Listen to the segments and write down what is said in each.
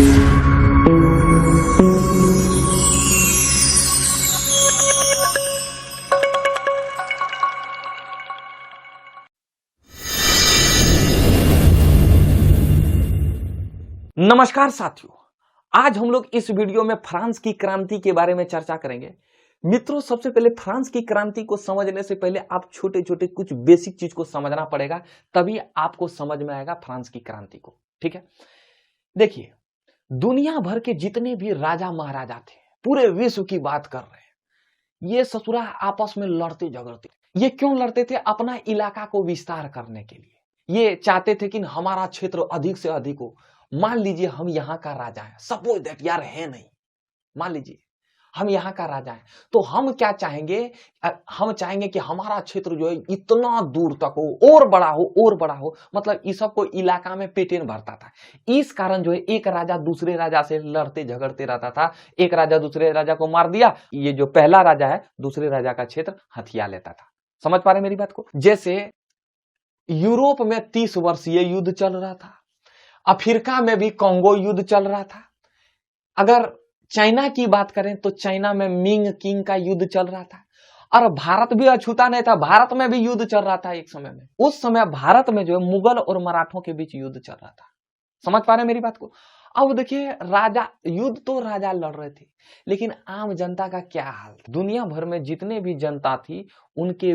नमस्कार साथियों, आज हम लोग इस वीडियो में फ्रांस की क्रांति के बारे में चर्चा करेंगे। मित्रों, सबसे पहले फ्रांस की क्रांति को समझने से पहले आप छोटे छोटे कुछ बेसिक चीज को समझना पड़ेगा, तभी आपको समझ में आएगा फ्रांस की क्रांति को। ठीक है, देखिए, दुनिया भर के जितने भी राजा महाराजा थे, पूरे विश्व की बात कर रहे हैं, ये ससुरा आपस में लड़ते झगड़ते। ये क्यों लड़ते थे? अपना इलाका को विस्तार करने के लिए। ये चाहते थे कि हमारा क्षेत्र अधिक से अधिक हो। मान लीजिए हम यहाँ का राजा है, सपोज दैट, यार है नहीं, मान लीजिए हम यहाँ का राजा है, तो हम क्या चाहेंगे? हम चाहेंगे कि हमारा क्षेत्र जो है इतना दूर तक हो, और बड़ा हो, और बड़ा हो। मतलब इस सबको इलाका में पेटेन भरता था। इस कारण जो है एक राजा दूसरे राजा से लड़ते झगड़ते रहता था। एक राजा दूसरे राजा को मार दिया, ये जो पहला राजा है दूसरे राजा का क्षेत्र हथिया लेता था। समझ पा रहे मेरी बात को? जैसे यूरोप में 30 वर्षीय युद्ध चल रहा था, अफ्रीका में भी कॉन्गो युद्ध चल रहा था। अगर चाइना की बात करें तो चाइना में मिंग किंग का युद्ध चल रहा था। और भारत भी अछूता नहीं था, भारत में भी युद्ध चल रहा था एक समय में। उस समय भारत में जो है मुगल और मराठों के बीच युद्ध चल रहा था। समझ पा रहे मेरी बात को? अब देखिए, राजा युद्ध तो राजा लड़ रहे थे, लेकिन आम जनता का क्या हाल था? दुनिया भर में जितने भी जनता थी उनके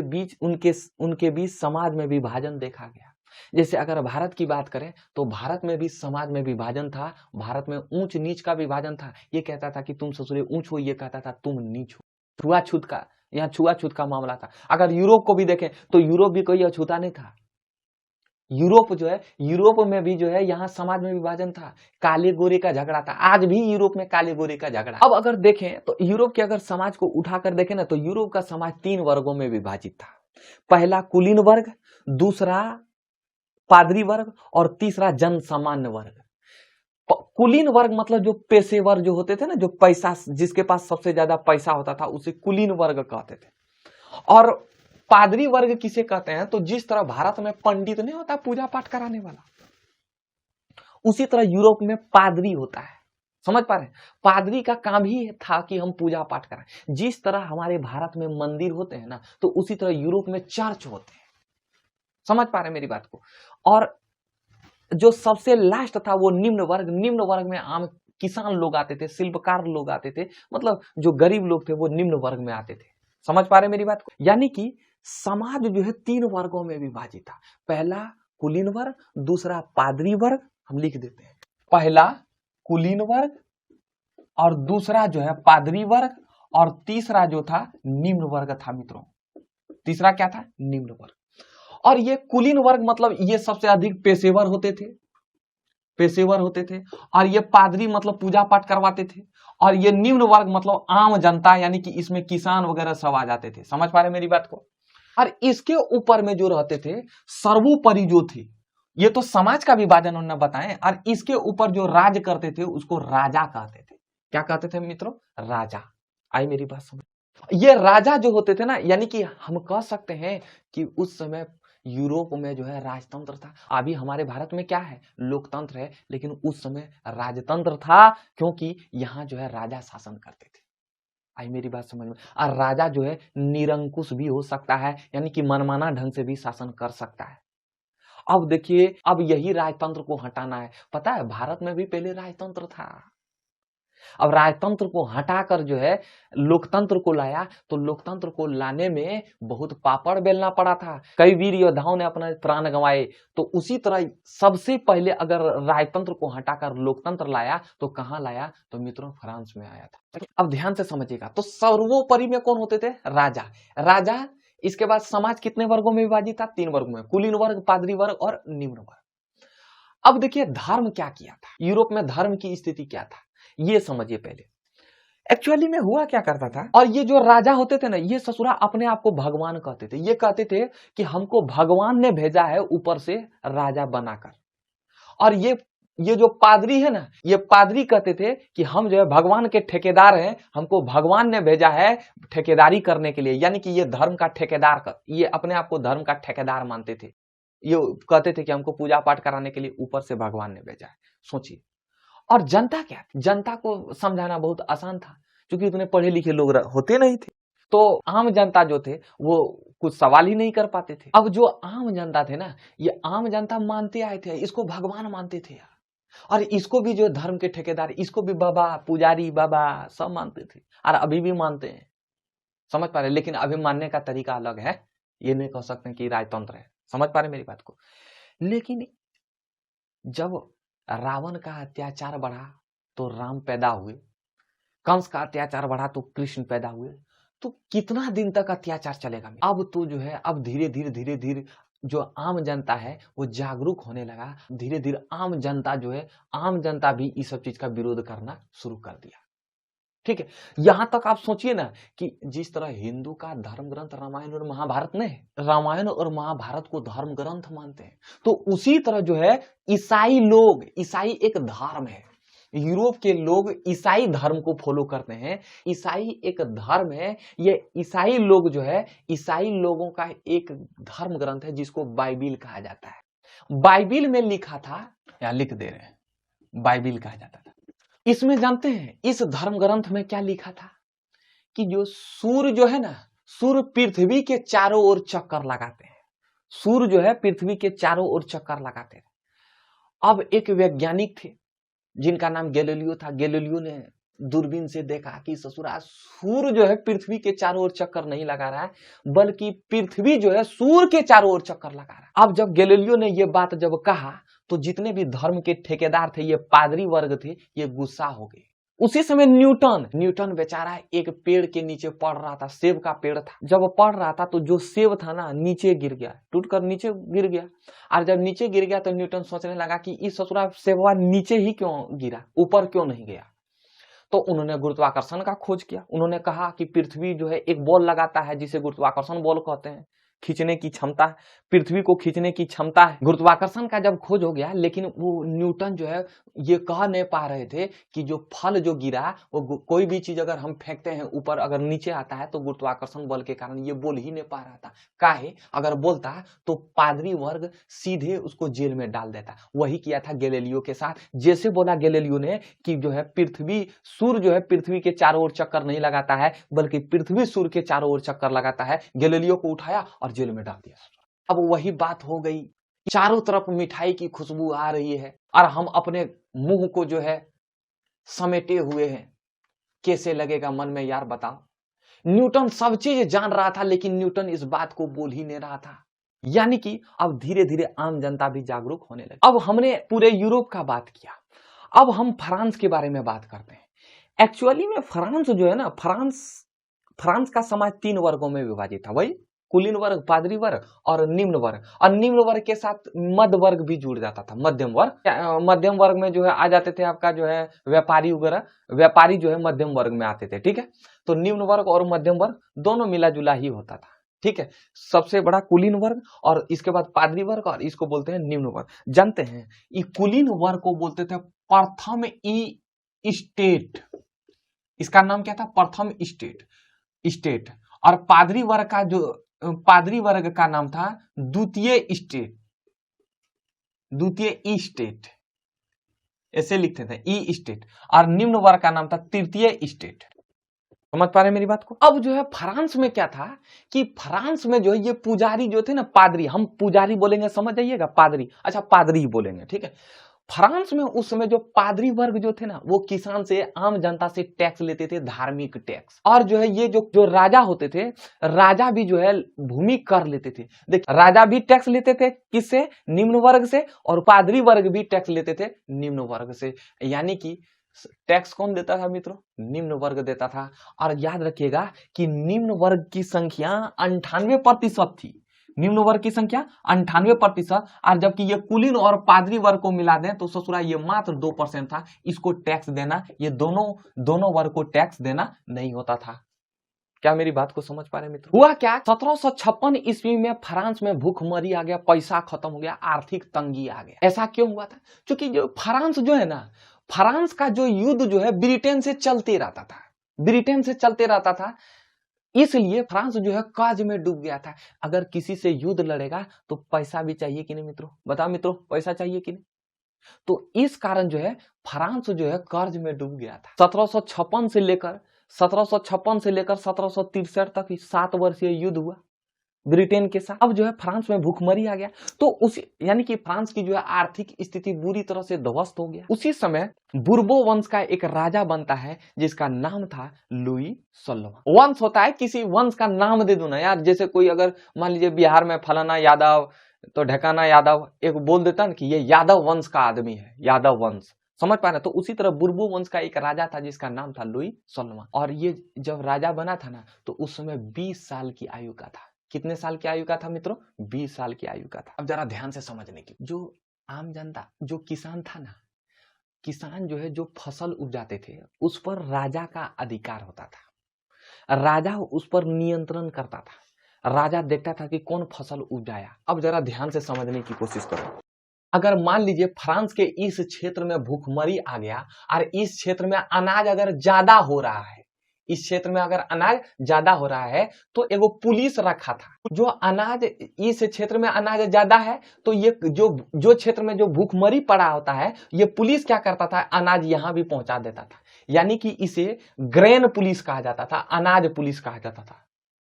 बीच समाज में विभाजन देखा गया। जैसे अगर भारत की बात करें तो भारत में भी समाज में विभाजन था। भारत में ऊंच नीच का विभाजन था। ये कहता था कि तुम ससुरे ऊंच हो, ये कहता था तुम नीच हो। छुआछूत का, यहाँ छुआछूत का मामला था। अगर यूरोप को भी देखें तो यूरोप भी कोई अछूता नहीं था। यूरोप जो है, यूरोप में भी जो है यहाँ समाज में विभाजन था। काले गोरे का झगड़ा था। आज भी यूरोप में काले गोरे का झगड़ा। अब अगर देखें तो यूरोप के अगर समाज को उठाकर देखें ना, तो यूरोप का समाज 3 वर्गों में विभाजित था। पहला कुलीन वर्ग, दूसरा पादरी वर्ग, और तीसरा जन सामान्य वर्ग। कुलीन वर्ग मतलब जो पेशेवर जो होते थे ना, जो पैसा, जिसके पास सबसे ज्यादा पैसा होता था, उसे कुलीन वर्ग कहते थे। और पादरी वर्ग किसे कहते हैं? तो जिस तरह भारत में पंडित नहीं होता पूजा पाठ कराने वाला, उसी तरह यूरोप में पादरी होता है। समझ पा रहे हैं? पादरी का काम ही था कि हम पूजा पाठ कराएं। जिस तरह हमारे भारत में मंदिर होते हैं ना, तो उसी तरह यूरोप में चर्च होते हैं। समझ पा रहे हैं मेरी बात को? और जो सबसे लास्ट था वो निम्न वर्ग। निम्न वर्ग में आम किसान लोग आते थे, शिल्पकार लोग आते थे, मतलब जो गरीब लोग थे वो निम्न वर्ग में आते थे। समझ पा रहे हैं मेरी बात को? यानी कि समाज जो है 3 वर्गों में विभाजित था। पहला कुलीन वर्ग, दूसरा पादरी वर्ग, हम लिख देते हैं। पहला कुलीन वर्ग, और दूसरा जो है पादरी वर्ग, और तीसरा जो था निम्न वर्ग था। मित्रों, तीसरा क्या था? निम्न वर्ग। और ये कुलीन वर्ग मतलब ये सबसे अधिक पेशेवर होते थे, और ये पादरी मतलब पूजा पाठ करवाते थे, और ये निम्न वर्ग मतलब आम जनता, यानी कि इसमें किसान वगैरह सब आ जाते थे। समझ पा रहे मेरी बात को? और इसके ऊपर में जो रहते थे सर्वोपरि जो थे, ये तो समाज का विभाजन उन्होंने बताए, और इसके ऊपर जो राज करते थे उसको राजा कहते थे। क्या कहते थे मित्रों? राजा। आई मेरी बात समझ? ये राजा जो होते थे ना, यानी कि हम कह सकते हैं कि उस समय यूरोप में जो है राजतंत्र था। अभी हमारे भारत में क्या है? लोकतंत्र है, लेकिन उस समय राजतंत्र था, क्योंकि यहाँ जो है राजा शासन करते थे। आई मेरी बात समझ में? और राजा जो है निरंकुश भी हो सकता है, यानी कि मनमाना ढंग से भी शासन कर सकता है। अब देखिए, अब यही राजतंत्र को हटाना है। पता है, भारत में भी पहले राजतंत्र था। अब राजतंत्र को हटाकर जो है लोकतंत्र को लाया, तो लोकतंत्र को लाने में बहुत पापड़ बेलना पड़ा था। कई वीर योद्धाओं ने अपने प्राण गंवाए। तो उसी तरह सबसे पहले अगर राजतंत्र को हटाकर लोकतंत्र लाया तो कहां लाया? तो मित्रों, फ्रांस में आया था। अब ध्यान से समझिएगा, तो सर्वोपरि में कौन होते थे? राजा। राजा। इसके बाद समाज कितने वर्गों में विभाजित था? 3 वर्गों में, कुलीन वर्ग, पादरी वर्ग और निम्न वर्ग। अब देखिए, धर्म क्या किया था यूरोप में? धर्म की स्थिति क्या था ये समझिए पहले। एक्चुअली में हुआ क्या करता था, और ये जो राजा होते थे ना, ये ससुरा अपने आप को भगवान कहते थे। ये कहते थे कि हमको भगवान ने भेजा है ऊपर से राजा बनाकर। और ये जो पादरी है ना, ये पादरी कहते थे कि हम जो है भगवान के ठेकेदार हैं, हमको भगवान ने भेजा है ठेकेदारी करने के लिए। यानी कि ये धर्म का ठेकेदार, ये अपने आप को धर्म का ठेकेदार मानते थे। ये कहते थे कि हमको पूजा पाठ कराने के लिए ऊपर से भगवान ने भेजा है। सोचिए। और जनता क्या थी? जनता को समझाना बहुत आसान था, क्योंकि इतने पढ़े लिखे लोग होते नहीं थे। तो आम जनता जो थे वो कुछ सवाल ही नहीं कर पाते थे। अब जो आम जनता थे ना, ये आम जनता मानते आए थे, इसको भगवान मानते थे यार। और इसको भी जो धर्म के ठेकेदार, इसको भी बाबा, पुजारी बाबा सब मानते थे, और अभी भी मानते हैं। समझ पा रहे? लेकिन अभी मानने का तरीका अलग है, ये नहीं कह सकते कि राजतंत्र है। समझ पा रहे मेरी बात को? लेकिन जब रावण का अत्याचार बढ़ा तो राम पैदा हुए, कंस का अत्याचार बढ़ा तो कृष्ण पैदा हुए, तो कितना दिन तक अत्याचार चलेगा? अब तो जो है, अब धीरे धीरे जो आम जनता है वो जागरूक होने लगा। धीरे धीरे आम जनता जो है, आम जनता भी इस सब चीज का विरोध करना शुरू कर दिया। ठीक है, यहां तक आप सोचिए ना कि जिस तरह हिंदू का धर्म ग्रंथ रामायण और महाभारत नहीं, रामायण और महाभारत को धर्म ग्रंथ मानते हैं, तो उसी तरह जो है ईसाई लोग, ईसाई एक धर्म है, यूरोप के लोग ईसाई धर्म को फॉलो करते हैं। ईसाई एक धर्म है, ये ईसाई लोग जो है, ईसाई लोगों का एक धर्म ग्रंथ है जिसको बाइबिल कहा जाता है। बाइबिल में लिखा था, या लिख दे रहे हैं, बाइबिल कहा जाता था। इसमें जानते हैं इस धर्म ग्रंथ में क्या लिखा था कि जो सूर्य जो है ना, सूर्य पृथ्वी के चारों ओर चक्कर लगाते हैं। सूर्य जो है पृथ्वी के चारों ओर चक्कर लगाते हैं। अब एक वैज्ञानिक थे जिनका नाम गैलीलियो था। गैलीलियो ने दूरबीन से देखा कि ससुरा सूर्य जो है पृथ्वी के चारों ओर चक्कर नहीं लगा रहा है, बल्कि पृथ्वी जो है सूर्य के चारों ओर चक्कर लगा रहा है। अब जब गैलीलियो ने यह बात जब कहा तो जितने भी धर्म के ठेकेदार थे, ये पादरी वर्ग थे, ये गुस्सा हो गए। उसी समय न्यूटन बेचारा एक पेड़ के नीचे पड़ रहा था, सेब का पेड़ था। जब पड़ रहा था तो जो सेब था ना नीचे गिर गया, टूटकर नीचे गिर गया। और जब नीचे गिर गया तो न्यूटन सोचने लगा कि इस ससुरा सेबवा नीचे ही क्यों गिरा, ऊपर क्यों नहीं गया। तो उन्होंने गुरुत्वाकर्षण का खोज किया। उन्होंने कहा कि पृथ्वी जो है एक बॉल लगाता है जिसे गुरुत्वाकर्षण बॉल कहते हैं, खींचने की क्षमता, पृथ्वी को खींचने की क्षमता है। गुरुत्वाकर्षण का जब खोज हो गया, लेकिन वो न्यूटन जो है ये कह नहीं पा रहे थे कि जो फल जो गिरा, वो कोई भी चीज अगर हम फेंकते हैं ऊपर, अगर नीचे आता है तो गुरुत्वाकर्षण बल के कारण ये बोल ही नहीं पा रहा था। काहे? अगर बोलता तो पादरी वर्ग सीधे उसको जेल में डाल देता। वही किया था गैलीलियो के साथ। जैसे बोला गैलीलियो ने कि जो है पृथ्वी, सूर्य जो है पृथ्वी के चारों ओर चक्कर नहीं लगाता है, बल्कि पृथ्वी सूर्य के चारों ओर चक्कर लगाता है, गैलीलियो को उठाया और जेल में डाल दिया। अब वही बात हो गई, चारों तरफ मिठाई की खुशबू आ रही है और हम अपने मुंह को जो है समेटे हुए हैं। कैसे लगेगा मन में यार, बताओ। न्यूटन सब चीज जान रहा था, लेकिन न्यूटन इस बात को बोल ही नहीं रहा था। यानी कि अब धीरे धीरे आम जनता भी जागरूक होने लगी। अब हमने पूरे यूरोप का बात किया, अब हम फ्रांस के बारे में बात करते हैं। एक्चुअली में फ्रांस जो है ना, फ्रांस का समाज 3 वर्गों में विभाजित था। वही कुलीन वर्ग, पादरी वर्ग और निम्न वर्ग। और निम्न वर्ग के साथ मध्य वर्ग भी जुड़ जाता था, मध्यम वर्ग। मध्यम वर्ग में जो है आ जाते थे आपका जो है व्यापारी वगैरह, व्यापारी जो है मध्यम वर्ग में आते थे। ठीक है, तो निम्न वर्ग और मध्यम वर्ग दोनों मिला जुला ही होता था। ठीक है, सबसे बड़ा कुलीन वर्ग और इसके बाद पादरी वर्ग, और इसको बोलते हैं निम्न वर्ग। जानते हैं ये कुलीन वर्ग को बोलते थे प्रथम स्टेट। इसका नाम क्या था? प्रथम स्टेट। और पादरी वर्ग का नाम था द्वितीय स्टेट। ऐसे लिखते थे, ई स्टेट। और निम्न वर्ग का नाम था तृतीय स्टेट। समझ पा रहे मेरी बात को? अब जो है फ्रांस में क्या था कि फ्रांस में जो है ये पुजारी जो थे ना, पादरी, हम पुजारी बोलेंगे समझ जाइएगा, पादरी, अच्छा पादरी ही बोलेंगे। ठीक है, फ्रांस में उस समय जो पादरी वर्ग जो थे ना, वो किसान से, आम जनता से टैक्स लेते थे, धार्मिक टैक्स। और जो है ये जो राजा होते थे, राजा भी जो है भूमि कर लेते थे। देखिए, राजा भी टैक्स लेते थे किससे? निम्न वर्ग से। और पादरी वर्ग भी टैक्स लेते थे निम्न वर्ग से। यानी कि टैक्स कौन देता था मित्रों? निम्न वर्ग देता था। और याद रखिएगा कि निम्न वर्ग की संख्या 98% थी। निम्न वर्ग की संख्या 98%। और जबकि ये कुलीन और पादरी वर्ग को मिला दें तो ससुरा ये मात्र 2% था। इसको टैक्स देना, ये दोनों वर्ग को टैक्स देना नहीं होता था। क्या मेरी बात को समझ पा रहे मित्रों? हुआ क्या, 1756 ईस्वी में फ्रांस में भूखमरी आ गया, पैसा खत्म हो गया, आर्थिक तंगी आ गया। ऐसा क्यों हुआ था? क्योंकि जो फ्रांस जो है ना, फ्रांस का जो युद्ध जो है ब्रिटेन से चलते रहता था। इसलिए फ्रांस जो है कर्ज में डूब गया था। अगर किसी से युद्ध लड़ेगा तो पैसा भी चाहिए कि नहीं मित्रों? बताओ मित्रों, पैसा चाहिए कि नहीं? तो इस कारण जो है फ्रांस जो है कर्ज में डूब गया था। 1756 से लेकर 1763 तक 7 वर्षीय युद्ध हुआ ब्रिटेन के साथ। अब जो है फ्रांस में भूखमरी आ गया, तो उसी यानी कि फ्रांस की जो है आर्थिक स्थिति बुरी तरह से ध्वस्त हो गया। उसी समय बुर्बो वंश का एक राजा बनता है जिसका नाम था लुई 16वां। वंश होता है, किसी वंश का नाम दे दो ना यार, जैसे कोई अगर मान लीजिए बिहार में फलाना यादव तो ढकाना यादव एक बोल देता ना कि ये यादव वंश का आदमी है, यादव वंश, समझ पा रहे। तो उसी तरह बुर्बो वंश का एक राजा था जिसका नाम था लुई 16वां। और ये जब राजा बना था ना तो उस समय 20 साल की आयु का था। कितने साल की आयु का था मित्रों? 20 साल की आयु का था। अब जरा ध्यान से समझने की, जो आम जनता, जो किसान था ना, किसान जो है जो फसल उपजाते थे उस पर राजा का अधिकार होता था, राजा उस पर नियंत्रण करता था, राजा देखता था कि कौन फसल उपजाया। अब जरा ध्यान से समझने की कोशिश करो। अगर मान लीजिए फ्रांस के इस क्षेत्र में भूखमरी आ गया और इस क्षेत्र में अनाज अगर ज्यादा हो रहा है, इस क्षेत्र में अगर अनाज ज्यादा हो रहा है तो एगो पुलिस रखा था जो अनाज, इस क्षेत्र में अनाज ज्यादा है तो ये जो क्षेत्र में जो भूखमरी पड़ा होता है ये पुलिस क्या करता था, अनाज यहां भी पहुंचा देता था। यानी कि इसे ग्रेन पुलिस कहा जाता था, अनाज पुलिस कहा जाता था।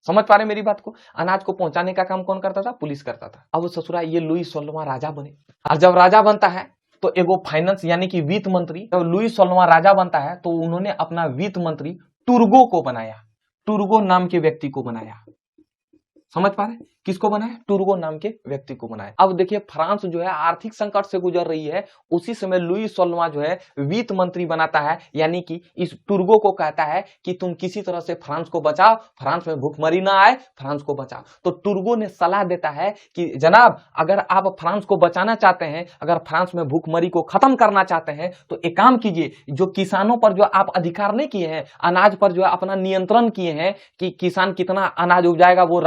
समझ पा रहे मेरी बात को? अनाज को पहुंचाने का काम कौन करता था? पुलिस करता था। अब ससुरा ये लुई 16वां राजा बने, और जब राजा बनता है तो एगो फाइनेंस यानी कि वित्त मंत्री, जब लुई 16वां राजा बनता है तो उन्होंने अपना वित्त मंत्री टुर्गो को बनाया, टुर्गो नाम के व्यक्ति को बनाया। समझ पा रहे? किसको बनाया? टुर्गो नाम के व्यक्ति को बनाया। अब देखिए फ्रांस जो है आर्थिक संकट से गुजर रही है, उसी समय लुई 16वां जो है वित्त मंत्री बनाता है, यानी कि इस टुर्गो को कहता है कि तुम किसी तरह से फ्रांस को बचाओ, फ्रांस में भूखमरी ना आए, फ्रांस को बचाओ। तो टुर्गो ने सलाह देता है कि जनाब अगर आप फ्रांस को बचाना चाहते हैं, अगर फ्रांस में भूखमरी को खत्म करना चाहते हैं तो एक काम कीजिए, जो किसानों पर जो आप अधिकार नहीं किए हैं, अनाज पर जो अपना नियंत्रण किए हैं कि किसान कितना अनाज उपजाएगा वो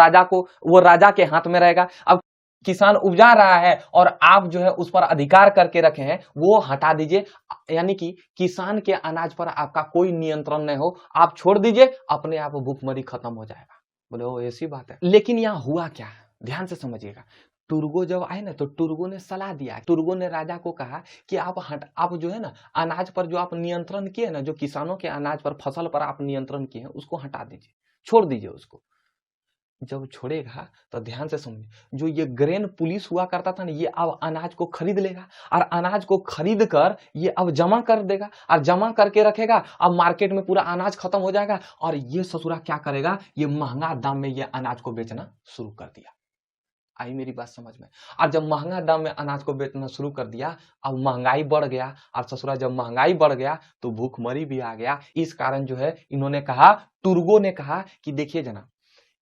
राजा के हाथ में रहेगा। अब किसान उपजा रहा है और आप जो है उस पर अधिकार करके रखे हैं, वो हटा दीजिए, यानी कि किसान के अनाज पर आपका कोई नियंत्रण नहीं हो, आप छोड़ दीजिए, अपने आप भूखमरी खत्म हो जाएगा। बोले वो ऐसी बात है, लेकिन यहाँ हुआ क्या, ध्यान से समझिएगा। टुर्गो जब आए ना तो टुर्गो ने सलाह दिया, टुर्गो ने राजा को कहा कि आप जो है ना अनाज पर जो आप नियंत्रण किए ना, जो किसानों के अनाज पर, फसल पर आप नियंत्रण किए हैं, उसको हटा दीजिए, छोड़ दीजिए उसको। जब छोड़ेगा तो ध्यान से समझिए, जो ये ग्रेन पुलिस हुआ करता था ना, ये अब अनाज को खरीद लेगा और अनाज को खरीद कर ये अब जमा कर देगा और जमा करके रखेगा। अब मार्केट में पूरा अनाज खत्म हो जाएगा और ये ससुरा क्या करेगा, ये महंगा दाम में ये अनाज को बेचना शुरू कर दिया। आई मेरी बात समझ में? और जब महंगा दाम में अनाज को बेचना शुरू कर दिया, अब महंगाई बढ़ गया, और ससुरा जब महंगाई बढ़ गया तो भूखमरी भी आ गया। इस कारण जो है इन्होंने कहा, टुर्गो ने कहा कि देखिए जना,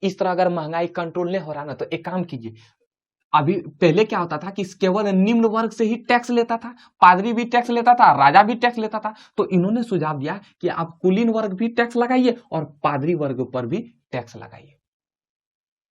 इस तरह अगर महंगाई कंट्रोल नहीं हो रहा ना तो एक काम कीजिए, अभी पहले क्या होता था कि केवल निम्न वर्ग से ही टैक्स लेता था, पादरी भी टैक्स लेता था, राजा भी टैक्स लेता था। तो इन्होंने सुझाव दिया कि आप कुलीन वर्ग भी टैक्स लगाइए और पादरी वर्ग पर भी टैक्स लगाइए।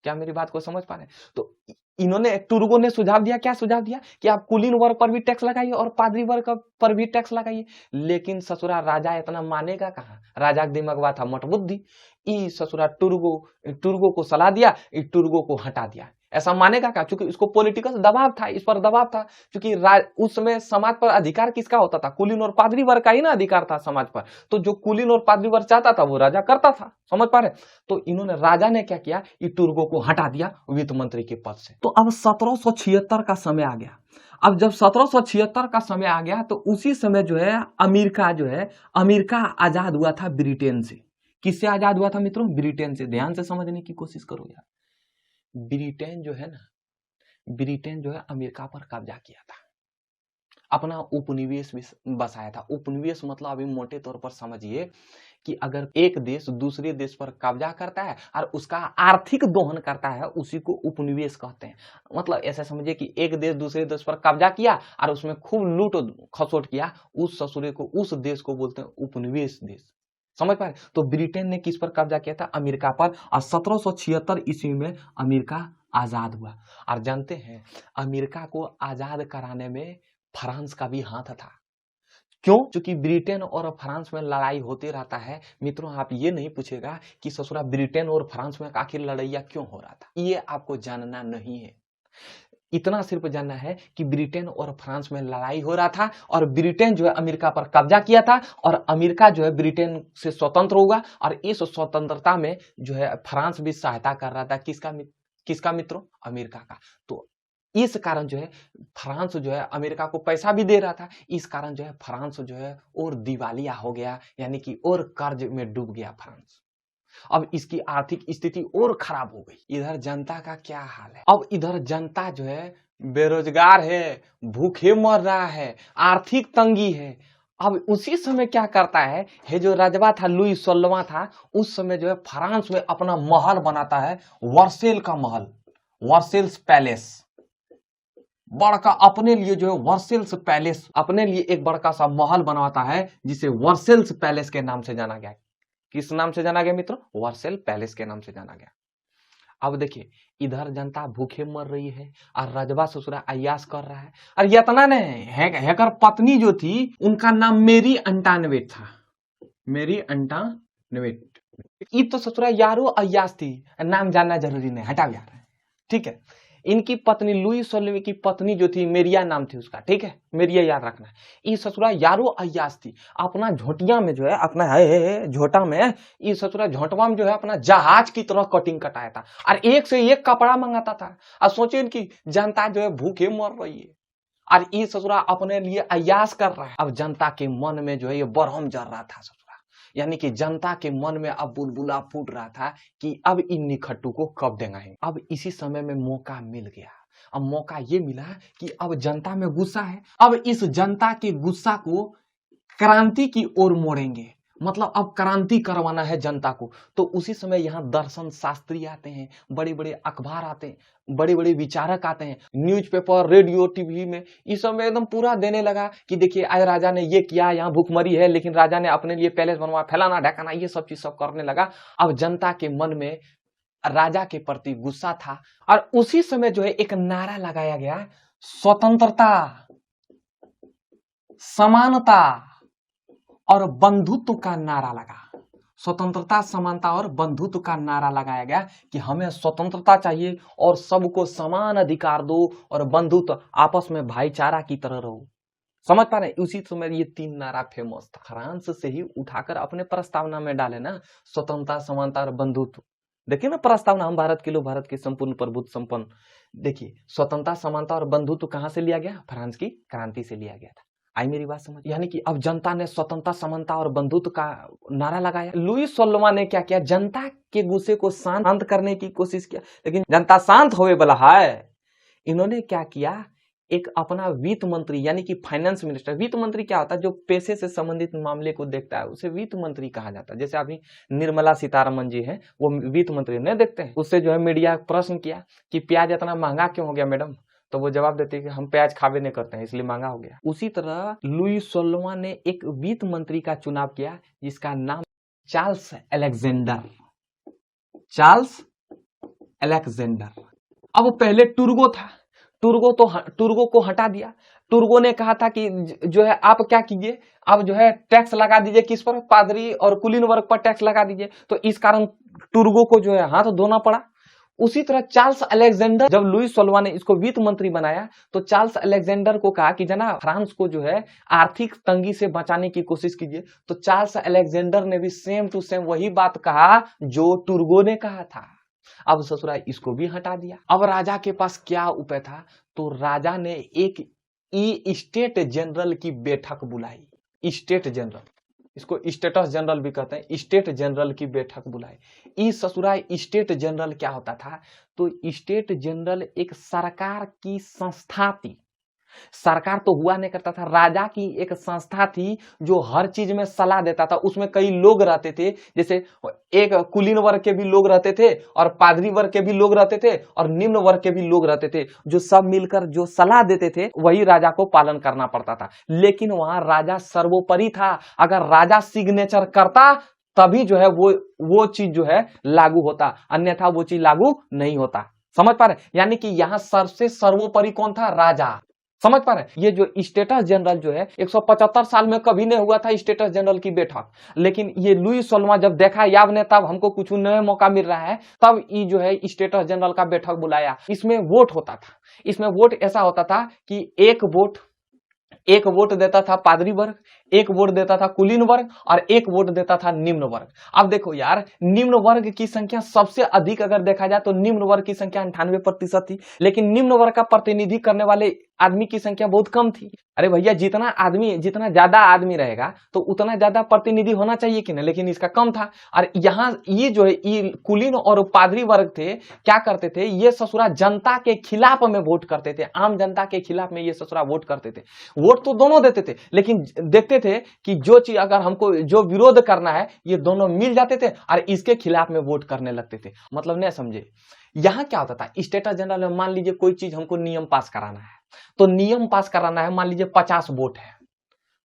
क्या मेरी बात को समझ पा रहे हैं? तो इन्होंने, टुर्गो ने सुझाव दिया, क्या सुझाव दिया कि आप कुलीन वर्ग पर भी टैक्स लगाइए और पादरी वर्ग पर भी टैक्स लगाइए। लेकिन ससुरा राजा इतना मानेगा कहाँ, राजा के दिमाग था मटबुद्धि। ई ससुरा टुर्गो को सलाह दिया, टुर्गो को हटा दिया। ऐसा मानेगा क्या? क्योंकि इसको पॉलिटिकल दबाव था, इस पर दबाव था, क्योंकि उस समय समाज पर अधिकार किसका होता था? कुलीन और पादरी वर्ग का ही ना अधिकार था समाज पर। तो जो कुलीन और पादरी वर्ग चाहता था वो राजा करता था। समझ पा रहे? तो इन्होंने, राजा ने क्या किया, टुर्गो को हटा दिया वित्त मंत्री के पद से। तो अब 1776 का समय आ गया। अब जब 1776 का समय आ गया तो उसी समय जो है अमेरिका आजाद हुआ था ब्रिटेन से। किससे आजाद हुआ था मित्रों? ब्रिटेन से। ध्यान से समझने की कोशिश करो यार। ब्रिटेन जो है अमेरिका पर कब्जा किया था, अपना उपनिवेश बसाया था। उपनिवेश मतलब अभी मोटे तौर पर समझिए कि अगर एक देश दूसरे देश पर कब्जा करता है और उसका आर्थिक दोहन करता है, उसी को उपनिवेश कहते हैं। मतलब ऐसा समझिए कि एक देश दूसरे देश पर कब्जा किया और उसमें खूब लूट खसोट किया, उस ससुरे को, उस देश को बोलते हैं उपनिवेश देश। समझ पाए? तो ब्रिटेन ने किस पर कब्जा किया था? अमेरिका पर। और 1776 ईस्वी में अमेरिका आजाद हुआ। और जानते हैं अमेरिका को आजाद कराने में फ्रांस का भी हाथ था। क्यों? क्योंकि ब्रिटेन और फ्रांस में लड़ाई होते रहता है। मित्रों आप ये नहीं पूछेगा कि ससुरा ब्रिटेन और फ्रांस में आखिर लड़ाइया क्यों हो रहा था, ये आपको जानना नहीं है। इतना सिर्फ जानना है कि ब्रिटेन और फ्रांस में लड़ाई हो रहा था और ब्रिटेन जो है अमेरिका पर कब्जा किया था और अमेरिका जो है ब्रिटेन से स्वतंत्र होगा और इस स्वतंत्रता में जो है फ्रांस भी सहायता कर रहा था किसका मित्रों, अमेरिका का। तो इस कारण जो है फ्रांस जो है अमेरिका को पैसा भी दे रहा था, इस कारण जो है फ्रांस जो है और दिवालिया हो गया, यानी कि और कर्ज में डूब गया फ्रांस। अब इसकी आर्थिक स्थिति और खराब हो गई। इधर जनता का क्या हाल है, अब इधर जनता जो है बेरोजगार है, भूखे मर रहा है, आर्थिक तंगी है। अब उसी समय क्या करता है जो राजवा था लुई 16वां था, उस समय जो है फ्रांस में अपना महल बनाता है, वर्सेल का महल, वर्सेल्स पैलेस, बड़का अपने लिए जो है वर्सेल्स पैलेस, अपने लिए एक बड़का सा महल बनवाता है जिसे वर्सेल्स पैलेस के नाम से जाना गया। किस नाम से जाना गया मित्रों, वर्सेल पैलेस के नाम से जाना गया। अब देखिए इधर जनता भूखे मर रही है और रजवा ससुरा अयास कर रहा है। और इतना नहीं, हैकर पत्नी जो थी उनका नाम मेरी अंटानवेट था, मेरी अंटानवेट। ये तो ससुरा यारो अयास थी, नाम जानना जरूरी नहीं, हटा यार, ठीक है। इनकी पत्नी लुई 16वीं की पत्नी जो थी मेरिया नाम थी उसका, ठीक है, मेरिया याद रखना। ये ससुरा यारो अयास थी, अपना झोटिया में जो है अपना झोटा में, ये ससुरा झोटवा में जो है अपना जहाज की तरह कटिंग कटाया था और एक से एक कपड़ा मंगाता था। और सोचिए इनकी जनता जो है भूखे मर रही है और ये ससुरा अपने लिए अयास कर रहा है। अब जनता के मन में जो है ये बरहम जल रहा था ससुरा, यानी कि जनता के मन में अब बुलबुला फूट रहा था कि अब इन निखट्टू को कब देंगे। अब इसी समय में मौका मिल गया। अब मौका ये मिला कि अब जनता में गुस्सा है, अब इस जनता के गुस्सा को क्रांति की ओर मोड़ेंगे, मतलब अब क्रांति करवाना है जनता को। तो उसी समय यहाँ दर्शन शास्त्री आते हैं, बड़े बड़े अखबार आते हैं, बड़े बड़े विचारक आते हैं, न्यूज़पेपर, रेडियो, टीवी में इस समय एकदम पूरा देने लगा कि देखिए आज राजा ने ये किया, यहाँ भूखमरी है लेकिन राजा ने अपने लिए पैलेस बनवाया, फैलाना ढकाना, ये सब चीज सब करने लगा। अब जनता के मन में राजा के प्रति गुस्सा था और उसी समय जो है एक नारा लगाया गया, स्वतंत्रता, समानता और बंधुत्व का नारा लगा। स्वतंत्रता, समानता और बंधुत्व का नारा लगाया गया कि हमें स्वतंत्रता चाहिए और सबको समान अधिकार दो और बंधुत्व, आपस में भाईचारा की तरह रहो। समझ पा रहे हैं? उसी समय ये 3 नारा फेमस था, फ्रांस से ही उठाकर अपने प्रस्तावना में डाले ना, स्वतंत्रता, समानता और बंधुत्व। देखिए ना प्रस्तावना, हम भारत के लोग, भारत के संपूर्ण प्रभुत्व संपन्न। देखिए स्वतंत्रता, समानता और बंधुत्व कहां से लिया गया, फ्रांस की क्रांति से लिया गया था। आई मेरी बात समझ? यानी कि अब जनता ने स्वतंत्रता, समानता और बंधुत्व का नारा लगाया। लुई 16वां ने क्या किया, जनता के गुस्से को शांत करने की कोशिश किया, लेकिन जनता शांत होवे वाला है। इन्होंने क्या किया, एक अपना वित्त मंत्री यानी कि फाइनेंस मिनिस्टर, वित्त मंत्री क्या होता है, जो पैसे से संबंधित मामले को देखता है उसे वित्त मंत्री कहा जाता है। जैसे अभी निर्मला सीतारमन जी हैं, वो वित्त मंत्री नहीं देखते हैं। उससे जो है मीडिया प्रश्न किया कि प्याज इतना महंगा क्यों हो गया मैडम, तो वो जवाब देते हैं कि हम प्याज खावे नहीं करते हैं इसलिए महंगा हो गया। उसी तरह लुई 16वां ने एक वित्त मंत्री का चुनाव किया जिसका नाम चार्ल्स अलेक्जेंडर, चार्ल्स अलेक्जेंडर। अब पहले टुर्गो था, टुर्गो को हटा दिया। टुर्गो ने कहा था कि जो है आप क्या कीजिए, अब जो है टैक्स लगा दीजिए, किस पर, पादरी और कुलीन वर्ग पर टैक्स लगा दीजिए। तो इस कारण टुर्गो को जो है हाथ धोना पड़ा। उसी तरह चार्ल्स अलेक्जेंडर, जब लुई 16वां ने इसको वित्त मंत्री बनाया तो चार्ल्स अलेक्जेंडर को कहा कि जना फ्रांस को जो है आर्थिक तंगी से बचाने की कोशिश कीजिए। तो चार्ल्स अलेक्जेंडर ने भी सेम टू सेम वही बात कहा जो टुर्गो ने कहा था। अब ससुरा इसको भी हटा दिया। अब राजा के पास क्या उपाय था, तो राजा ने एक स्टेट जनरल की बैठक बुलाई। स्टेट जनरल, इसको स्टेटस जनरल भी कहते हैं, स्टेट जनरल की बैठक बुलाई। इस ससुरा स्टेट जनरल क्या होता था, तो स्टेट जनरल एक सरकार की संस्था थी। सरकार तो हुआ नहीं करता था, राजा की एक संस्था थी जो हर चीज में सलाह देता था। उसमें कई लोग रहते थे, जैसे एक कुलीन वर्ग के भी लोग रहते थे और पादरी वर्ग के भी लोग रहते थे और निम्न वर्ग के भी लोग रहते थे, जो सब मिलकर जो सलाह देते थे वही राजा को पालन करना पड़ता था। लेकिन वहां राजा सर्वोपरि था, अगर राजा सिग्नेचर करता तभी जो है वो चीज जो है लागू होता, अन्यथा वो चीज लागू नहीं होता। समझ पा रहे? यानी कि यहाँ सबसे सर्वोपरि कौन था, राजा। समझ पा रहे हैं? ये जो स्टेटस जनरल जो है 175 साल में कभी नहीं हुआ था स्टेटस जनरल की बैठक, लेकिन ये लुई सोलमा जब देखा याब ने तब हमको कुछ नया मौका मिल रहा है, तब ये जो है स्टेटस जनरल का बैठक बुलाया। इसमें वोट होता था, इसमें वोट ऐसा होता था कि एक वोट देता था पादरी वर्ग, एक वोट देता था कुलीन वर्ग और एक वोट देता था निम्न वर्ग। अब देखो यार, निम्न वर्ग की संख्या सबसे अधिक अगर देखा जाए तो निम्न वर्ग की संख्या 98% थी, लेकिन निम्न वर्ग का प्रतिनिधि करने वाले आदमी की संख्या बहुत कम थी। अरे भैया, जितना ज्यादा आदमी रहेगा तो उतना ज्यादा प्रतिनिधि होना चाहिए कि नहीं, लेकिन इसका कम था। और यहाँ ये जो है ये कुलीन और पादरी वर्ग थे, क्या करते थे, ये ससुरा जनता के खिलाफ में वोट करते थे, आम जनता के खिलाफ में ये ससुरा वोट करते थे। वोट तो दोनों देते थे, लेकिन देखते थे कि जो चीज अगर हमको जो विरोध करना है ये दोनों मिल जाते थे और इसके खिलाफ में वोट करने लगते थे। मतलब नहीं समझे? यहां क्या होता था, स्टेटस जनरल में मान लीजिए कोई चीज हमको नियम पास कराना है, तो नियम पास कराना है, मान लीजिए 50 वोट है,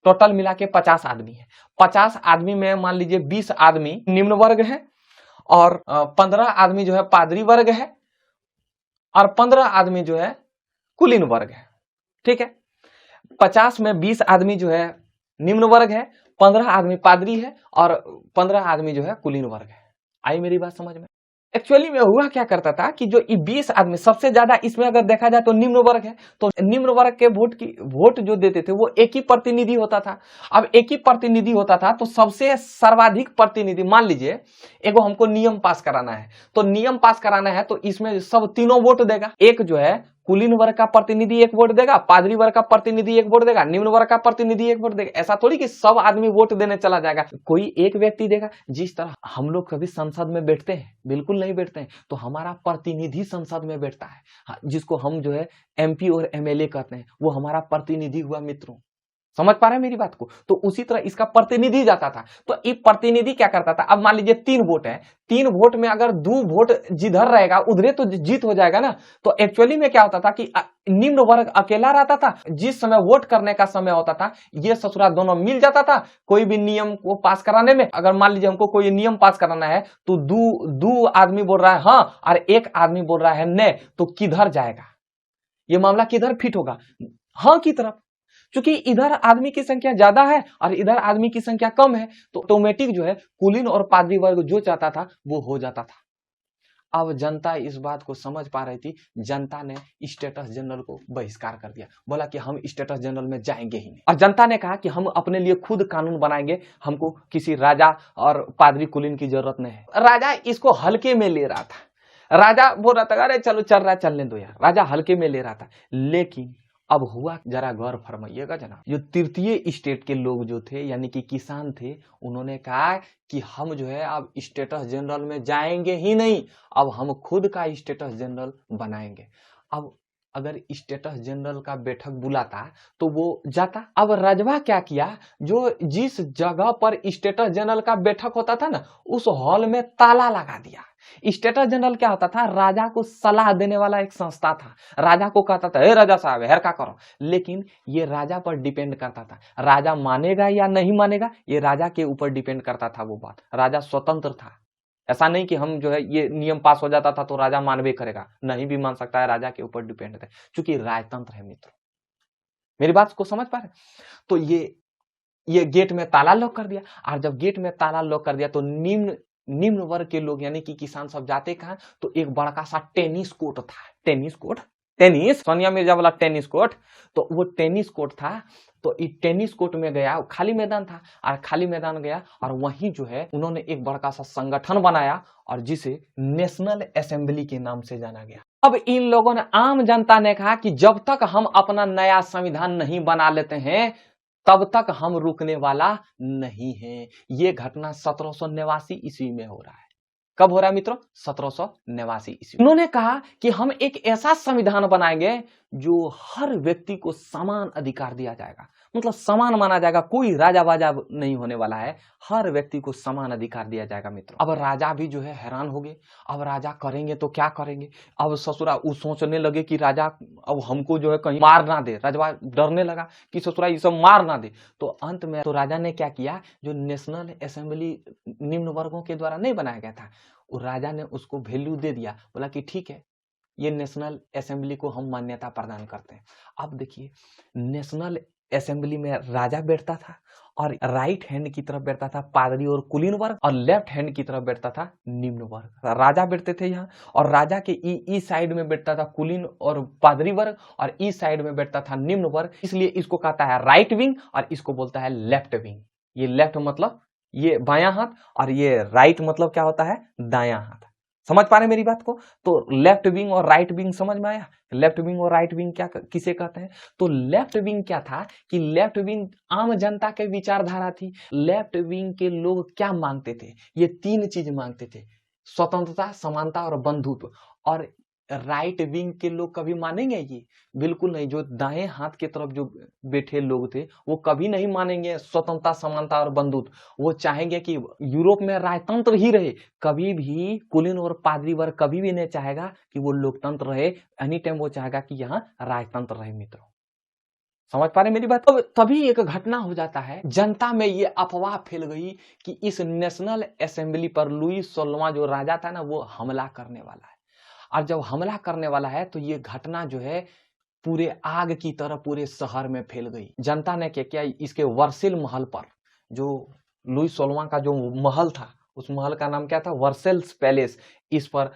टोटल मिला के 50 आदमी है। 50 आदमी में मान लीजिए 20 आदमी निम्न वर्ग है और 15 आदमी जो है पादरी वर्ग है और 15 आदमी जो है कुलीन वर्ग है। ठीक है, 50 में 20 आदमी जो है निम्न वर्ग है, 15 आदमी पादरी है और 15 आदमी जो है कुलीन वर्ग है। आई मेरी बात समझ में? एक्चुअली में हुआ क्या करता था कि जो 20 आदमी सबसे ज्यादा इसमें अगर देखा जाए तो निम्न वर्ग है, तो निम्न वर्ग के वोट जो देते थे वो एक ही प्रतिनिधि होता था। अब एक ही प्रतिनिधि होता था तो सबसे सर्वाधिक प्रतिनिधि, मान लीजिए एगो हमको नियम पास कराना है, तो नियम पास कराना है तो इसमें सब तीनों वोट देगा। एक जो है कुलीन वर्ग का प्रतिनिधि एक वोट देगा, पादरी वर्ग का प्रतिनिधि एक वोट देगा, निम्न वर्ग का प्रतिनिधि एक वोट देगा। ऐसा थोड़ी कि सब आदमी वोट देने चला जाएगा, कोई एक व्यक्ति देगा। जिस तरह हम लोग कभी संसद में बैठते हैं, बिल्कुल नहीं बैठते हैं, तो हमारा प्रतिनिधि संसद में बैठता है, जिसको हम जो है MP और MLA कहते हैं, वो हमारा प्रतिनिधि हुआ मित्रों। समझ पा रहे हैं मेरी बात को? तो उसी तरह इसका प्रतिनिधि जाता था, तो ये प्रतिनिधि क्या करता था, अब मान लीजिए 3 वोट है, 3 वोट में अगर 2 वोट जिधर रहेगा उधरे तो जीत हो जाएगा ना। तो एक्चुअली में क्या होता था कि निम्न वर्ग अकेला रहता था, जिस समय वोट करने का समय होता था ये ससुरा दोनों मिल जाता था। कोई भी नियम को पास कराने में, अगर मान लीजिए हमको कोई नियम पास कराना है तो दो आदमी बोल रहा है हाँ और एक आदमी बोल रहा है नहीं, तो किधर जाएगा ये मामला, किधर फिट होगा? हाँ की तरफ। क्योंकि इधर आदमी की संख्या ज्यादा है और इधर आदमी की संख्या कम है, तो ऑटोमेटिक जो है कुलीन और पादरी वर्ग जो चाहता था वो हो जाता था। अब जनता इस बात को समझ पा रही थी, जनता ने स्टेटस जनरल को बहिष्कार कर दिया, बोला कि हम स्टेटस जनरल में जाएंगे ही नहीं। और जनता ने कहा कि हम अपने लिए खुद कानून बनाएंगे, हमको किसी राजा और पादरी कुलीन की जरूरत नहीं है। राजा इसको हल्के में ले रहा था, राजा बोल रहा था अरे चलो चल रहा है चलने दो यार, राजा हल्के में ले रहा था। लेकिन अब हुआ, जरा गौर फरमाइएगा जनाब, जो तृतीय स्टेट के लोग जो थे यानी कि किसान थे, उन्होंने कहा कि हम जो है अब स्टेटस जनरल में जाएंगे ही नहीं, अब हम खुद का स्टेटस जनरल बनाएंगे। अब अगर स्टेटस जनरल का बैठक बुलाता तो वो जाता। अब राजवा क्या किया, जो जिस जगह पर स्टेटस जनरल का बैठक होता था ना, उस हॉल में ताला लगा दिया। स्टेटस जनरल क्या होता था, राजा को सलाह देने वाला एक संस्था था। राजा को कहता था हे राजा साहब हेर का करो, लेकिन ये राजा पर डिपेंड करता था, राजा मानेगा या नहीं मानेगा ये राजा के ऊपर डिपेंड करता था वो बात। राजा स्वतंत्र था, ऐसा नहीं कि हम जो है ये नियम पास हो जाता था तो राजा मानवे करेगा, नहीं भी मान सकता है, राजा के ऊपर डिपेंड है, क्योंकि राजतंत्र है मित्रों। मेरी बात को समझ पा रहे? तो ये गेट में ताला लॉक कर दिया, और जब गेट में ताला लॉक कर दिया तो निम्न वर्ग के लोग यानी कि किसान सब जाते कहां, तो एक बड़का सा टेनिस कोर्ट था, टेनिस सोनिया मिर्जा वाला टेनिस कोर्ट, तो वो टेनिस कोर्ट था। तो इस टेनिस कोर्ट में गया, खाली मैदान था, और खाली मैदान गया और वहीं जो है उन्होंने एक बड़का सा संगठन बनाया और जिसे नेशनल असेंबली के नाम से जाना गया। अब इन लोगों ने, आम जनता ने कहा कि जब तक हम अपना नया संविधान नहीं बना लेते हैं तब तक हम रुकने वाला नहीं है। ये घटना 1789 ईस्वी में हो रहा है। कब हो रहा है मित्रों? 1789 ईस्वी। उन्होंने कहा कि हम एक ऐसा संविधान बनाएंगे जो हर व्यक्ति को समान अधिकार दिया जाएगा, मतलब समान माना जाएगा, कोई राजा बाजा नहीं होने वाला है, हर व्यक्ति को समान अधिकार दिया जाएगा मित्रों। अब राजा भी जो है हैरान हो गए, अब राजा करेंगे तो क्या करेंगे? अब ससुरा वो सोचने लगे कि राजा अब हमको जो है कहीं मार ना दे, राजवा डरने लगा कि ससुरा ये सब मार ना दे। तो अंत में तो राजा ने क्या किया, जो नेशनल असेंबली निम्न वर्गों के द्वारा नहीं बनाया गया था, वो राजा ने उसको वैल्यू दे दिया, बोला कि ठीक है ये नेशनल असेंबली को हम मान्यता प्रदान करते हैं। अब देखिए, नेशनल असेंबली में राजा बैठता था और राइट हैंड की तरफ बैठता था पादरी और कुलीन वर्ग, और लेफ्ट हैंड की तरफ बैठता था निम्न वर्ग। राजा बैठते थे यहाँ, और राजा के ई साइड में बैठता था कुलीन और पादरी वर्ग, और ई साइड में बैठता था निम्न वर्ग। इसलिए इसको कहता है राइट विंग और इसको बोलता है लेफ्ट विंग। ये लेफ्ट मतलब ये बायां हाथ, और ये राइट मतलब क्या होता है, दायां हाथ। समझ पा रहे मेरी बात को? तो लेफ्ट विंग और राइट विंग समझ में आया? लेफ्ट विंग और राइट विंग क्या किसे कहते हैं? तो लेफ्ट विंग क्या था कि लेफ्ट विंग आम जनता के विचारधारा थी। लेफ्ट विंग के लोग क्या मांगते थे? ये 3 चीज मांगते थे, स्वतंत्रता, समानता और बंधुत्व। और राइट विंग के लोग कभी मानेंगे ये? बिल्कुल नहीं। जो दाएं हाथ की तरफ जो बैठे लोग थे वो कभी नहीं मानेंगे स्वतंत्रता, समानता और बंधुत्व। वो चाहेंगे कि यूरोप में राजतंत्र ही रहे। कभी भी कुलीन और पादरी वर्ग कभी भी नहीं चाहेगा कि वो लोकतंत्र रहे। एनी टाइम वो चाहेगा कि यहाँ राजतंत्र रहे। मित्रों, समझ पा रहे मेरी बात? तो तभी एक घटना हो जाता है, जनता में ये अफवाह फैल गई कि इस नेशनल असेंबली पर लुई 16वां जो राजा था ना, वो हमला करने वाला है। और जब हमला करने वाला है तो ये घटना जो है पूरे आग की तरह पूरे शहर में फैल गई। जनता ने क्या किया, इसके वर्सेल महल पर, जो लुई 16वां का जो महल था, उस महल का नाम क्या था, वर्सेल्स पैलेस, इस पर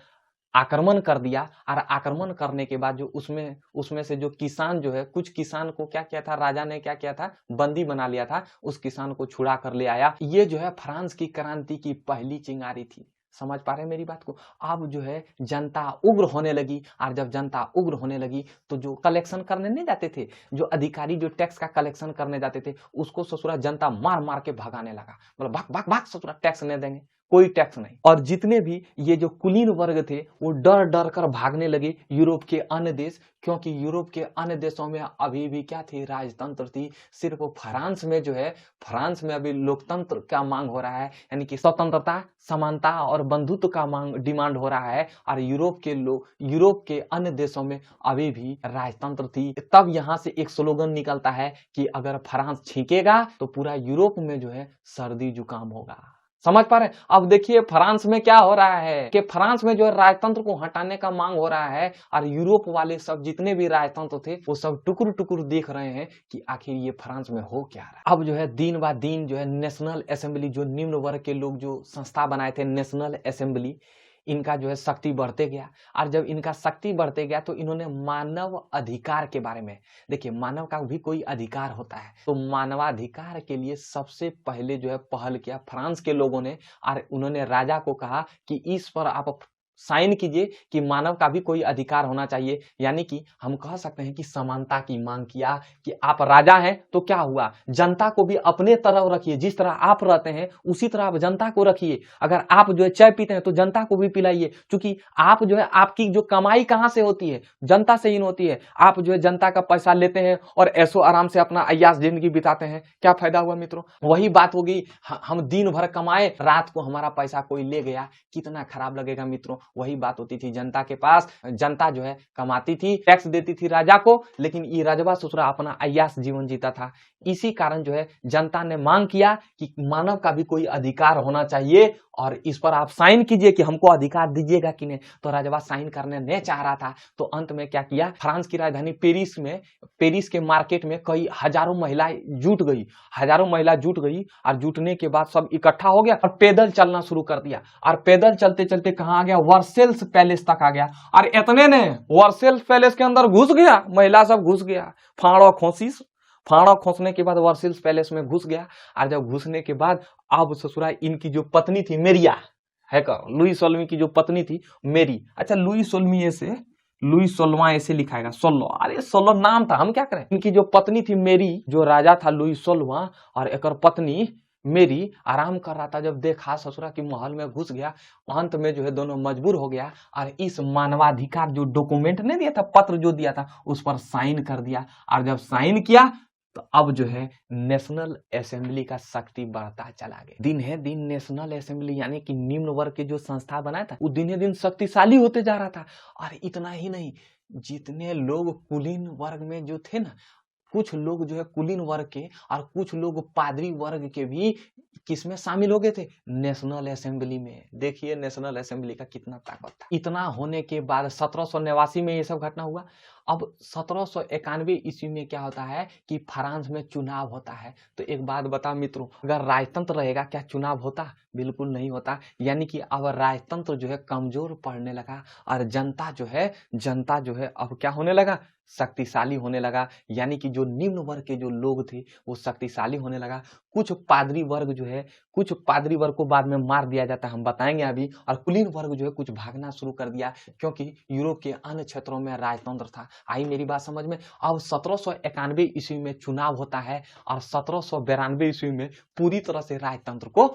आक्रमण कर दिया। और आक्रमण करने के बाद जो उसमें से जो किसान जो है, कुछ किसान को क्या किया था, राजा ने क्या किया था, बंदी बना लिया था। उस किसान को छुड़ा कर ले आया। ये जो है फ्रांस की क्रांति की पहली चिंगारी थी। समझ पा रहे हैं मेरी बात को? अब जो है जनता उग्र होने लगी। और जब जनता उग्र होने लगी तो जो कलेक्शन करने नहीं जाते थे, जो अधिकारी जो टैक्स का कलेक्शन करने जाते थे, उसको ससुरा जनता मार मार के भगाने लगा। बोला भाग भाग भाग, ससुरा टैक्स नहीं देंगे, कोई टैक्स नहीं। और जितने भी ये जो कुलीन वर्ग थे वो डर डर कर भागने लगे यूरोप के अन्य देश, क्योंकि यूरोप के अन्य देशों में अभी भी क्या थी, राजतंत्र थी। सिर्फ फ्रांस में जो है, फ्रांस में अभी लोकतंत्र का मांग हो रहा है, यानी कि स्वतंत्रता, समानता और बंधुत्व का मांग, डिमांड हो रहा है। और यूरोप के लोग, यूरोप के अन्य देशों में अभी भी राजतंत्र थी। तब यहाँ से एक स्लोगन निकलता है कि अगर फ्रांस छींकेगा तो पूरा यूरोप में जो है सर्दी जुकाम होगा। समझ पा रहे हैं? अब देखिए फ्रांस में क्या हो रहा है कि फ्रांस में जो है राजतंत्र को हटाने का मांग हो रहा है। और यूरोप वाले सब जितने भी राजतंत्र थे वो सब टुकुर टुकुर देख रहे हैं कि आखिर ये फ्रांस में हो क्या रहा है। अब जो है दिन ब दिन जो है नेशनल असेंबली, जो निम्न वर्ग के लोग जो संस्था बनाए थे नेशनल असेंबली, इनका जो है शक्ति बढ़ते गया। और जब इनका शक्ति बढ़ते गया तो इन्होंने मानव अधिकार के बारे में, देखिए मानव का भी कोई अधिकार होता है, तो मानवाधिकार के लिए सबसे पहले जो है पहल किया फ्रांस के लोगों ने। और उन्होंने राजा को कहा कि इस पर आप साइन कीजिए कि मानव का भी कोई अधिकार होना चाहिए। यानी कि हम कह सकते हैं कि समानता की मांग किया कि आप राजा हैं तो क्या हुआ, जनता को भी अपने तरफ रखिए। जिस तरह आप रहते हैं उसी तरह आप जनता को रखिए। अगर आप जो है चाय पीते हैं तो जनता को भी पिलाइए, क्योंकि आप जो है, आपकी जो कमाई कहां से होती है, जनता से ही होती है। आप जो है जनता का पैसा लेते हैं और ऐसो आराम से अपना अय्याश जिंदगी बिताते हैं, क्या फायदा हुआ मित्रों? वही बात होगी, हम दिन भर कमाए, रात को हमारा पैसा कोई ले गया, कितना खराब लगेगा मित्रों? वही बात होती थी जनता के पास। जनता जो है कमाती थी, टैक्स देती थी राजा को, लेकिन ये राजवा ससुरा अपना अय्याश जीवन जीता था। इसी कारण जो है जनता ने मांग किया कि मानव का भी कोई अधिकार होना चाहिए और इस पर आप साइन कीजिए कि हमको अधिकार दीजिएगा कि नहीं। तो राजवा साइन करने नहीं चाह रहा था। तो अंत में क्या किया, फ्रांस की राजधानी पेरिस में, पेरिस के मार्केट में कई हजारों महिलाएं जुट गई, हजारों महिला जुट गई। और जुटने के बाद सब इकट्ठा हो गया और पैदल चलना शुरू कर दिया। और पैदल चलते चलते कहां आ गया, वर्सेल्स पैलेस तक आ गया। और इतने ने वर्सेल्स पैलेस के अंदर घुस गया, महिला सब घुस गया, फाड़ा खोसने के बाद वर्सेल्स पैलेस में घुस गया। और जब घुसने के बाद अब ससुरा इनकी जो पत्नी थी मेरिया है का, लुई 16वीं की जो पत्नी थी मेरी, अच्छा लुई 16वीं ऐसे, लुई 16वां ऐसे लिखाएगा, 16, अरे 16 नाम था, हम क्या करें। इनकी जो पत्नी थी मेरी, जो राजा था लुई 16वां और एक पत्नी मेरी आराम कर रहा था। जब देखा ससुरा की महल में घुस गया, अंत में जो है दोनों मजबूर हो गया और इस मानवाधिकार जो डॉक्यूमेंट नहीं दिया था, पत्र जो दिया था, उस पर साइन कर दिया। और जब साइन किया तो अब जो है नेशनल असेंबली का शक्ति बढ़ता चला गया। दिन है दिन नेशनल असेंबली यानी कि निम्न वर्ग के जो संस्था बनाया था वो दिन है दिन शक्तिशाली होते जा रहा था। और इतना ही नहीं, जितने लोग कुलीन वर्ग में जो थे ना, कुछ लोग जो है कुलीन वर्ग के और कुछ लोग पादरी वर्ग के भी किसमें शामिल हो गए थे? नेशनल असेंबली में। देखिए नेशनल असेंबली का कितना ताकत था। इतना होने के बाद 1789 में ये सब घटना हुआ। अब 1791 ईस्वी में क्या होता है कि फ्रांस में चुनाव होता है। तो एक बात बता मित्रों, अगर राजतंत्र रहेगा क्या चुनाव होता? बिल्कुल नहीं होता। यानी कि अब राजतंत्र जो है कमजोर पड़ने लगा और जनता जो है अब क्या होने लगा? शक्तिशाली होने लगा। यानी कि जो निम्न वर्ग के जो लोग थे वो शक्तिशाली होने लगा। कुछ पादरी वर्ग को बाद में मार दिया जाता है, हम बताएंगे अभी। और कुलीन वर्ग जो है कुछ भागना शुरू कर दिया, क्योंकि यूरोप के अन्य क्षेत्रों में राजतंत्र था। आई मेरी बात समझ में? अब 1791 ईस्वी में चुनाव होता है और 1792 ईस्वी में पूरी तरह से राजतंत्र को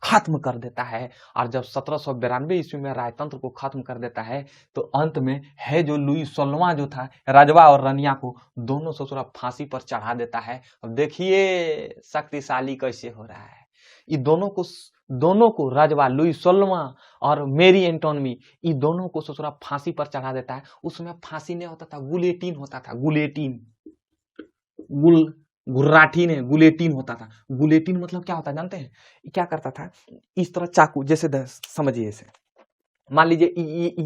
खत्म कर देता है। और जब 1792 ईस्वी में राजतंत्र को खत्म कर देता है तो अंत में है जो लुई 16वां जो था, राजवा और रानिया को दोनों ससुरा फांसी पर चढ़ा देता है। अब देखिए शक्तिशाली कैसे हो रहा है। ये दोनों को राजवा लुई 16वां और मेरी एंटोनमी, ये दोनों को ससुरा फांसी पर चढ़ा देता है। उसमें फांसी नहीं होता था, गुलेटिन होता था। गुलेटिन होता था। गुलेटिन मतलब क्या होता है जानते हैं? क्या करता था, इस तरह चाकू जैसे समझिए इसे, मान लीजिए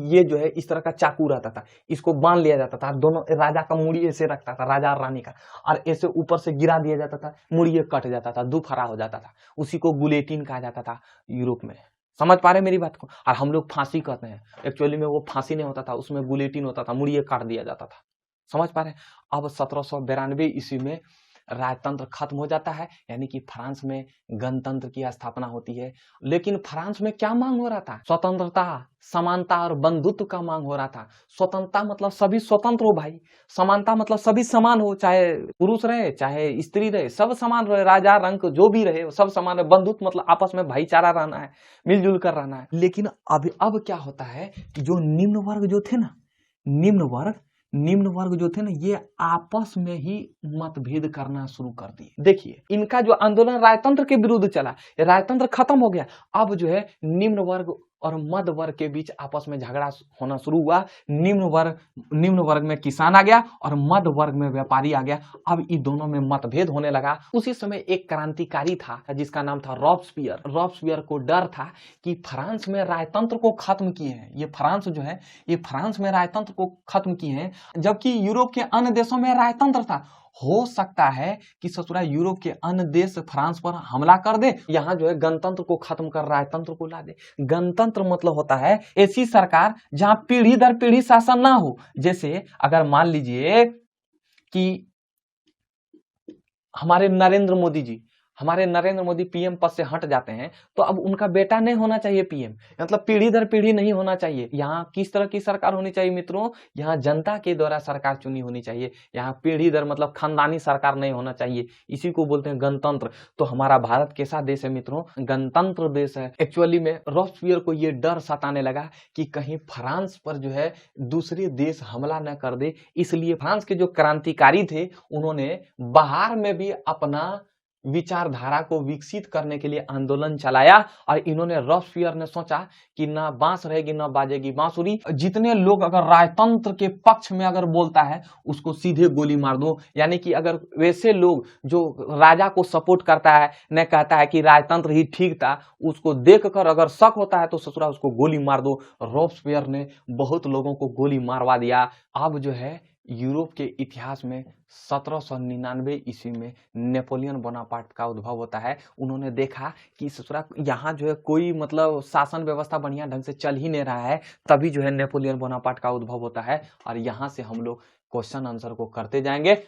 ये जो है इस तरह का चाकू रहता था, इसको बांध लिया जाता था, दोनों राजा का मुड़ी ऐसे रखता था, राजा और रानी का, और ऐसे ऊपर से गिरा दिया जाता था, मुड़ी कट जाता था, दो फरा हो जाता था। उसी को गुलेटिन कहा जाता था यूरोप में। समझ पा रहे मेरी बात को? और हम लोग फांसी कहते हैं, एक्चुअली में वो फांसी नहीं होता था, उसमें गुलेटिन होता था, मुड़ी काट दिया जाता था। समझ पा रहे? अब 1792 ईस्वी में राजतंत्र खत्म हो जाता है, यानी कि फ्रांस में गणतंत्र की स्थापना होती है। लेकिन फ्रांस में क्या मांग हो रहा था? स्वतंत्रता, समानता और बंधुत्व का मांग हो रहा था। स्वतंत्रता मतलब सभी स्वतंत्र हो भाई, समानता मतलब सभी समान हो, चाहे पुरुष रहे चाहे स्त्री रहे, सब समान रहे, राजा रंक जो भी रहे सब समान है। बंधुत्व मतलब आपस में भाईचारा रहना है, मिलजुल कर रहना है। लेकिन अब क्या होता है कि जो निम्न वर्ग जो थे ना, निम्न वर्ग जो थे ना, ये आपस में ही मतभेद करना शुरू कर दिए। देखिए इनका जो आंदोलन राजतंत्र के विरुद्ध चला, राजतंत्र खत्म हो गया, अब जो है निम्न वर्ग और मध्य वर्ग के बीच आपस में झगड़ा होना शुरू हुआ। निम्न वर्ग में किसान आ गया और मध्य वर्ग में व्यापारी आ गया। अब इन दोनों में मतभेद होने लगा। उसी समय एक क्रांतिकारी था जिसका नाम था रॉब्सपियर को डर था कि फ्रांस में राजतंत्र को खत्म किए हैं, ये फ्रांस में राजतंत्र को खत्म किए हैं, जबकि यूरोप के अन्य देशों में राजतंत्र था। हो सकता है कि ससुरा यूरोप के अन्य देश फ्रांस पर हमला कर दे, यहाँ जो है गणतंत्र को खत्म कर राजतंत्र को ला दे। गणतंत्र मतलब होता है ऐसी सरकार जहां पीढ़ी दर पीढ़ी शासन ना हो। जैसे अगर मान लीजिए कि हमारे नरेंद्र मोदी पीएम पद से हट जाते हैं, तो अब उनका बेटा नहीं होना चाहिए पीएम, मतलब पीढ़ी दर पीढ़ी नहीं होना चाहिए। यहाँ किस तरह की सरकार होनी चाहिए मित्रों? यहाँ जनता के द्वारा सरकार चुनी होनी चाहिए। यहाँ पीढ़ी दर मतलब खानदानी सरकार नहीं होना चाहिए, इसी को बोलते हैं गणतंत्र। तो हमारा भारत कैसा देश है मित्रों? गणतंत्र देश है। एक्चुअली में रॉब्सपियर को ये डर सताने लगा कि कहीं फ्रांस पर जो है दूसरे देश हमला न कर दे, इसलिए फ्रांस के जो क्रांतिकारी थे उन्होंने बाहर में भी अपना विचारधारा को विकसित करने के लिए आंदोलन चलाया। और इन्होंने रॉब्सपियर ने सोचा कि ना बांस रहेगी ना बाजेगी बांसुरी, जितने लोग अगर राजतंत्र के पक्ष में अगर बोलता है उसको सीधे गोली मार दो। यानी कि अगर वैसे लोग जो राजा को सपोर्ट करता है न कहता है कि राजतंत्र ही ठीक था, उसको देखकर अगर शक होता है तो ससुरा उसको गोली मार दो। रॉब्सपियर ने बहुत लोगों को गोली मारवा दिया। अब जो है यूरोप के इतिहास में 1799 ईस्वी में नेपोलियन बोनापार्ट का उद्भव होता है। उन्होंने देखा कि ससुरा यहाँ जो है कोई मतलब शासन व्यवस्था बढ़िया ढंग से चल ही नहीं रहा है, तभी जो है नेपोलियन बोनापार्ट का उद्भव होता है। और यहाँ से हम लोग क्वेश्चन आंसर को करते जाएंगे।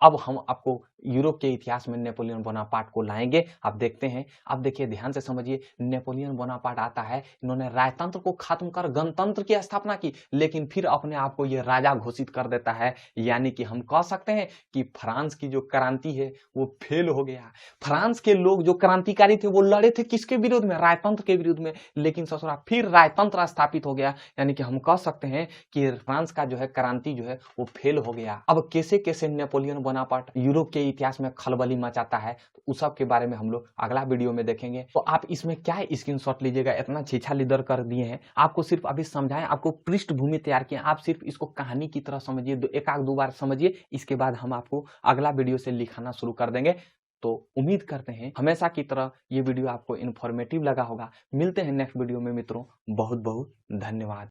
अब हम आपको यूरोप के इतिहास में नेपोलियन बोनापार्ट को लाएंगे। आप देखते हैं, अब देखिए ध्यान से समझिए। नेपोलियन बोनापार्ट आता है, इन्होंने राजतंत्र को खत्म कर गणतंत्र की स्थापना की, लेकिन फिर अपने आप को ये राजा घोषित कर देता है। यानी कि हम कह सकते हैं कि फ्रांस की जो क्रांति है वो फेल हो गया। फ्रांस के लोग जो क्रांतिकारी थे वो लड़े थे किसके विरोध में? राजतंत्र के विरोध में, लेकिन ससुरा फिर राजतंत्र स्थापित हो गया। यानी कि हम कह सकते हैं कि फ्रांस का जो है क्रांति जो है वो फेल हो गया। अब कैसे कैसे नेपोलियन बोनापार्ट यूरोप के इतिहास में खलबली मचाता है, तो उस सब के बारे में हम लोग अगला वीडियो में देखेंगे। तो आप इसमें क्या स्क्रीनशॉट लीजिएगा, इतना छीछा लीदर कर दिए हैं, आपको सिर्फ अभी समझाएं, आपको पृष्ठभूमि तैयार किए, आप सिर्फ इसको कहानी की तरह समझिए, एक आध दो बार समझिए, इसके बाद हम आपको अगला वीडियो से लिखाना शुरू कर देंगे। तो उम्मीद करते हैं हमेशा की तरह ये वीडियो आपको इन्फॉर्मेटिव लगा होगा। मिलते हैं नेक्स्ट वीडियो में मित्रों, बहुत बहुत धन्यवाद।